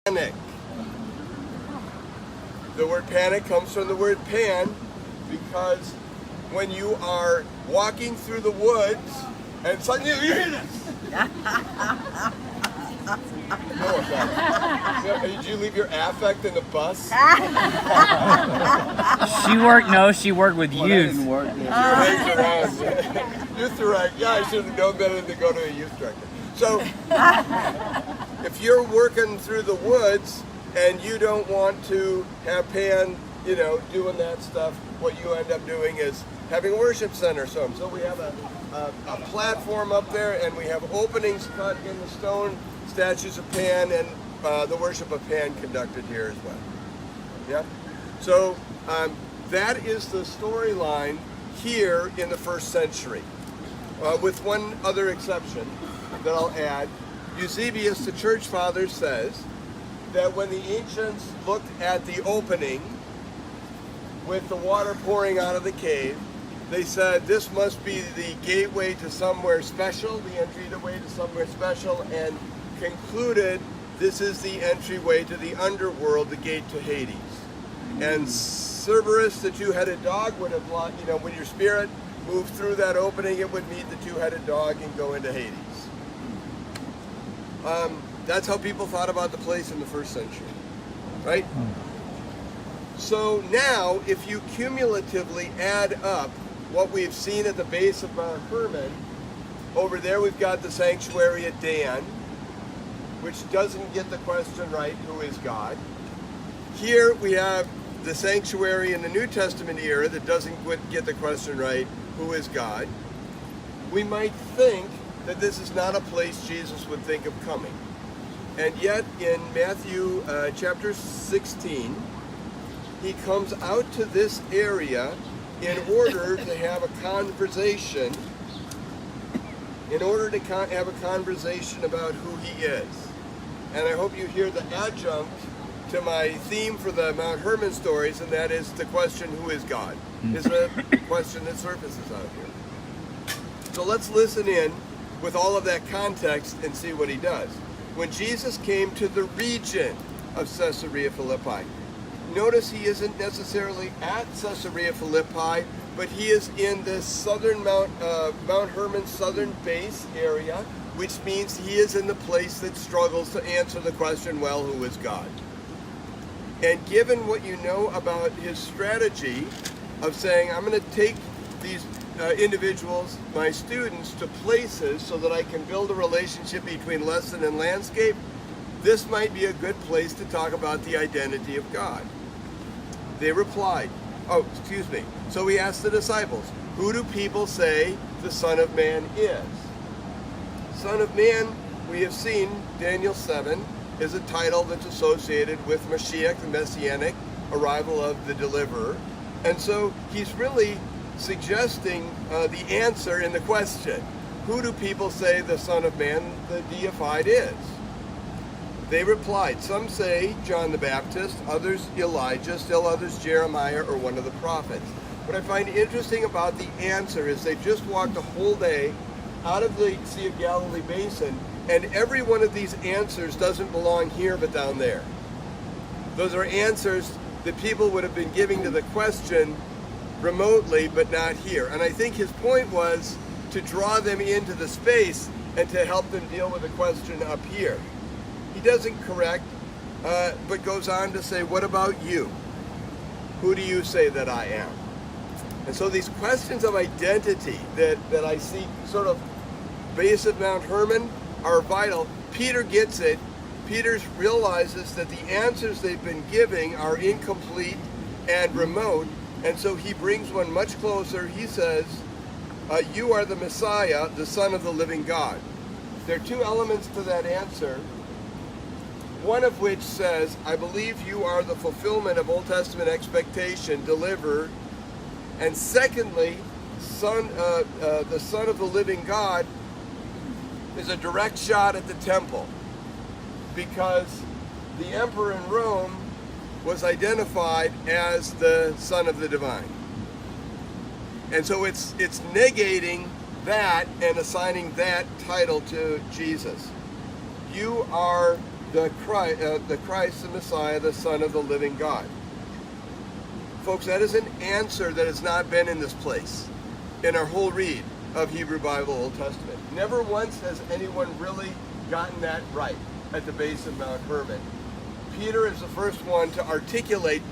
panic. The word panic comes from the word pan, because when you are walking through the woods and suddenly you hear this. No effect. Did you leave your affect in the bus? She worked with youth. Youth director. Yeah, I should have known better than to go to a youth director. So, if you're working through the woods and you don't want to have Pan, doing that stuff, what you end up doing is having a worship center. So we have a platform up there, and we have openings cut in the stone, statues of Pan, and the worship of Pan conducted here as well. Yeah? So that is the storyline here in the first century, with one other exception that I'll add. Eusebius, the church father, says that when the ancients looked at the opening with the water pouring out of the cave, they said this must be the gateway to somewhere special, the entryway to somewhere special, and concluded this is the entryway to the underworld, the gate to Hades. And Cerberus, the two-headed dog, would have, when your spirit moved through that opening, it would meet the two-headed dog and go into Hades. That's how people thought about the place in the first century, right? So now, if you cumulatively add up what we've seen at the base of Mount Hermon, over there we've got the sanctuary at Dan, which doesn't get the question right, who is God? Here we have the sanctuary in the New Testament era that doesn't get the question right, who is God? We might think that this is not a place Jesus would think of coming. And yet in Matthew chapter 16, he comes out to this area in order to have a conversation, about who he is. And I hope you hear the adjunct to my theme for the Mount Hermon stories, and that is the question, who is God? Is a question that surfaces out here. So let's listen in with all of that context and see what he does. When Jesus came to the region of Caesarea Philippi, notice he isn't necessarily at Caesarea Philippi, but he is in the southern Mount Hermon southern base area, which means he is in the place that struggles to answer the question, well, who is God? And given what you know about his strategy of saying, I'm going to take these individuals, my students, to places so that I can build a relationship between lesson and landscape, this might be a good place to talk about the identity of God. They replied, so he asked the disciples, who do people say the Son of Man is? Son of Man, we have seen, Daniel 7, is a title that's associated with Mashiach, the Messianic arrival of the deliverer. And so he's really suggesting the answer in the question. Who do people say the Son of Man, the deified, is? They replied, some say John the Baptist, others Elijah, still others Jeremiah or one of the prophets. What I find interesting about the answer is they just walked a whole day out of the Sea of Galilee basin, and every one of these answers doesn't belong here but down there. Those are answers that people would have been giving to the question remotely, but not here. And I think his point was to draw them into the space and to help them deal with the question up here. He doesn't correct, but goes on to say, what about you? Who do you say that I am? And so these questions of identity that I see sort of base of Mount Hermon are vital. Peter gets it. Peter realizes that the answers they've been giving are incomplete and remote, and so he brings one much closer. He says, you are the Messiah, the Son of the living God. There are two elements to that answer, one of which says, I believe you are the fulfillment of Old Testament expectation delivered. And secondly, the Son of the living God is a direct shot at the temple, because the emperor in Rome was identified as the Son of the Divine. And so it's negating that and assigning that title to Jesus. You are the Christ, the Messiah, the Son of the living God. Folks, that is an answer that has not been in this place in our whole read of Hebrew Bible Old Testament. Never once has anyone really gotten that right at the base of Mount Hermon. Peter is the first one to articulate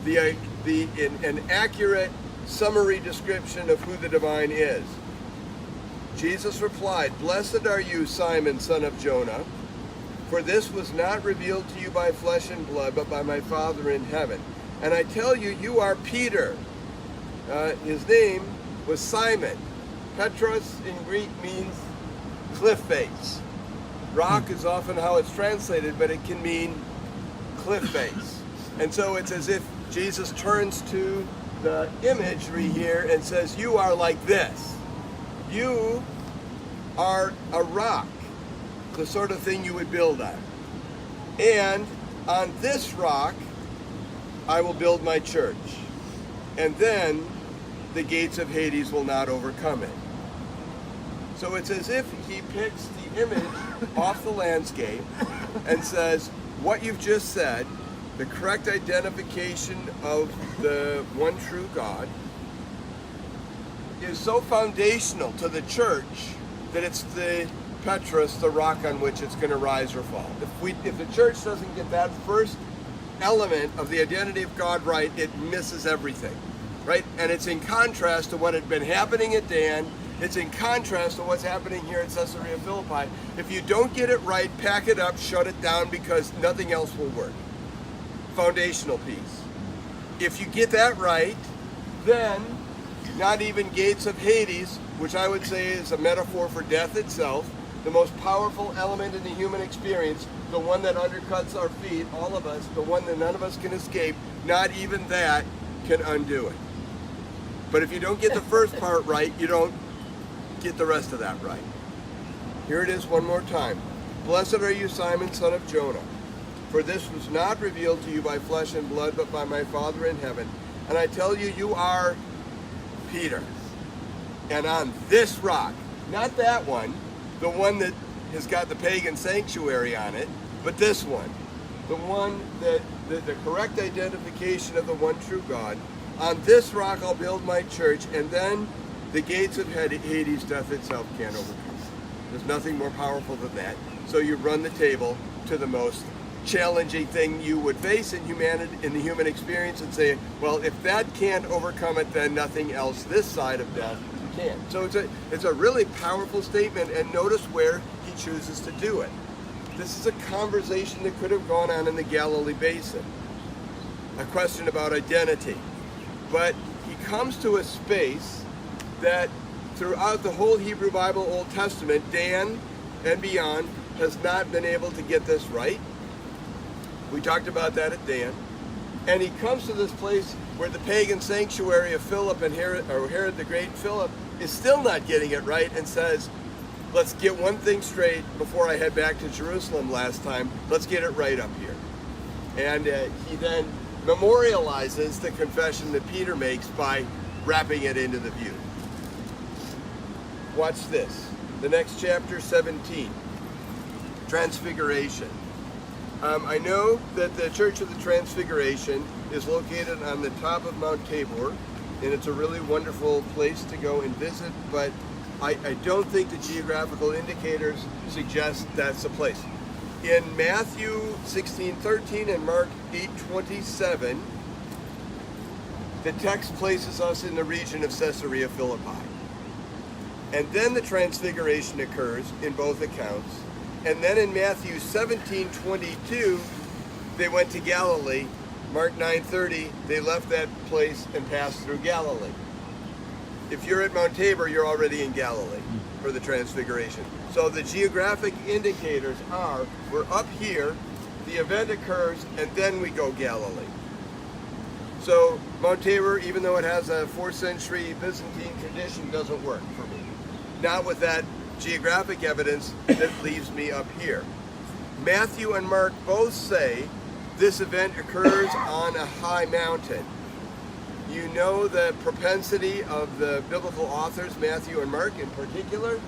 an accurate summary description of who the divine is. Jesus replied, "Blessed are you, Simon, son of Jonah, for this was not revealed to you by flesh and blood, but by my Father in heaven. And I tell you, you are Peter." His name was Simon. Petros in Greek means cliff face. Rock is often how it's translated, but it can mean cliff face. And so it's as if Jesus turns to the imagery here and says, you are like this. You are a rock, the sort of thing you would build on. And on this rock, I will build my church. And then the gates of Hades will not overcome it. So it's as if he picks the image off the landscape and says, what you've just said, the correct identification of the one true God, is so foundational to the church that it's the Petros, the rock on which it's going to rise or fall. If the church doesn't get that first element of the identity of God right, it misses everything, right? And it's in contrast to what had been happening at Dan. It's in contrast to what's happening here at Caesarea Philippi. If you don't get it right, pack it up, shut it down, because nothing else will work. Foundational piece. If you get that right, then not even gates of Hades, which I would say is a metaphor for death itself, the most powerful element in the human experience, the one that undercuts our feet, all of us, the one that none of us can escape, not even that can undo it. But if you don't get the first part right, you don't get the rest of that right. Here it is one more time. Blessed are you, Simon, son of Jonah, for this was not revealed to you by flesh and blood, but by my Father in heaven. And I tell you, you are Peter. And on this rock, not that one, the one that has got the pagan sanctuary on it, but this one, the one that the correct identification of the one true God. On this rock I'll build my church, and then the gates of Hades, death itself, can't overcome. There's nothing more powerful than that. So you run the table to the most challenging thing you would face in humanity, in the human experience, and say, well, if that can't overcome it, then nothing else this side of death can. So it's a really powerful statement, and notice where he chooses to do it. This is a conversation that could have gone on in the Galilee Basin, a question about identity. But he comes to a space that throughout the whole Hebrew Bible Old Testament, Dan and beyond, has not been able to get this right. We talked about that at Dan. And he comes to this place where the pagan sanctuary of Philip and Herod the Great and Philip is still not getting it right, and says, let's get one thing straight before I head back to Jerusalem last time. Let's get it right up here. And he then memorializes the confession that Peter makes by wrapping it into the view. Watch this. The next chapter, 17. Transfiguration. I know that the Church of the Transfiguration is located on the top of Mount Tabor, and it's a really wonderful place to go and visit, but I don't think the geographical indicators suggest that's the place. In Matthew 16:13 and Mark 8:27, the text places us in the region of Caesarea Philippi. And then the transfiguration occurs in both accounts. And then in Matthew 17:22, they went to Galilee. Mark 9:30, they left that place and passed through Galilee. If you're at Mount Tabor, you're already in Galilee for the transfiguration. So the geographic indicators are, we're up here, the event occurs, and then we go Galilee. So Mount Tabor, even though it has a 4th century Byzantine tradition, doesn't work for me. Not with that geographic evidence that leaves me up here. Matthew and Mark both say this event occurs on a high mountain. You know the propensity of the biblical authors, Matthew and Mark in particular,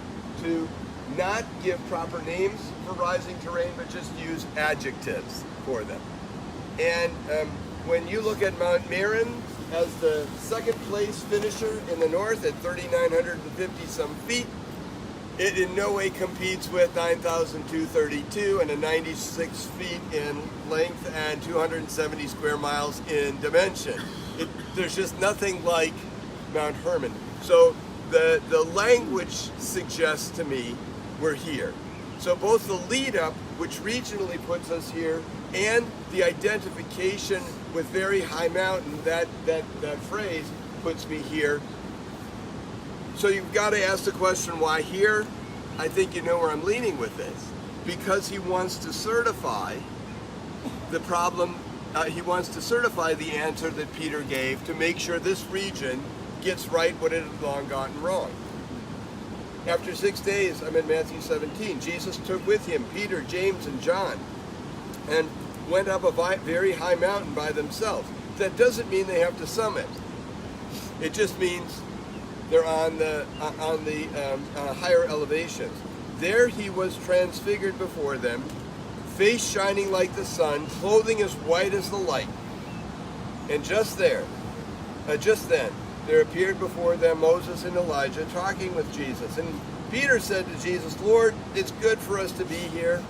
to not give proper names for rising terrain, but just use adjectives for them. And when you look at Mount Meron as the second place finisher in the north at 3,950 some feet, it in no way competes with 9,232 and a 96 feet in length and 270 square miles in dimension. There's just nothing like Mount Hermon. So the language suggests to me we're here. So both the lead up, which regionally puts us here, and the identification with very high mountain, that phrase puts me here. So you've got to ask the question, why here? I think you know where I'm leaning with this. Because he wants to certify the problem, he wants to certify the answer that Peter gave to make sure this region gets right what it had long gotten wrong. After 6 days, I'm in Matthew 17, Jesus took with him Peter, James, and John, and went up a very high mountain by themselves. That doesn't mean they have to summit. It just means they're on the higher elevations. There he was transfigured before them, face shining like the sun, clothing as white as the light. And just then, there appeared before them Moses and Elijah talking with Jesus. And Peter said to Jesus, Lord, it's good for us to be here.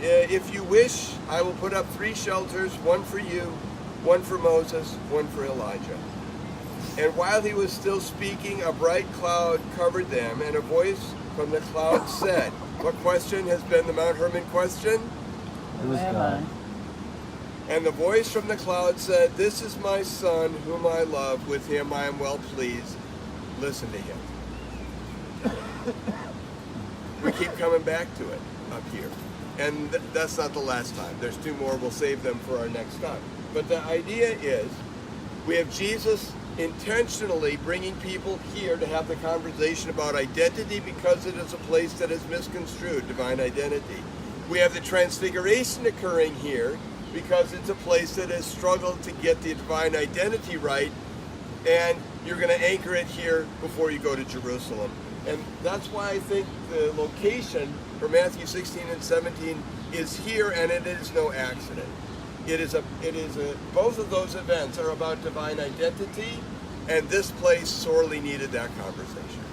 If you wish, I will put up 3 shelters, one for you, one for Moses, one for Elijah. And while he was still speaking, a bright cloud covered them, and a voice from the cloud said, what question has been the Mount Hermon question? Who is God? And the voice from the cloud said, this is my son whom I love. With him I am well pleased. Listen to him. We keep coming back to it up here. And that's not the last time. There's 2 more. We'll save them for our next time. But the idea is we have Jesus intentionally bringing people here to have the conversation about identity because it is a place that is misconstrued, divine identity. We have the transfiguration occurring here because it's a place that has struggled to get the divine identity right, and you're going to anchor it here before you go to Jerusalem. And that's why I think the location for Matthew 16 and 17 is here, and it is no accident. Both of those events are about divine identity, and this place sorely needed that conversation.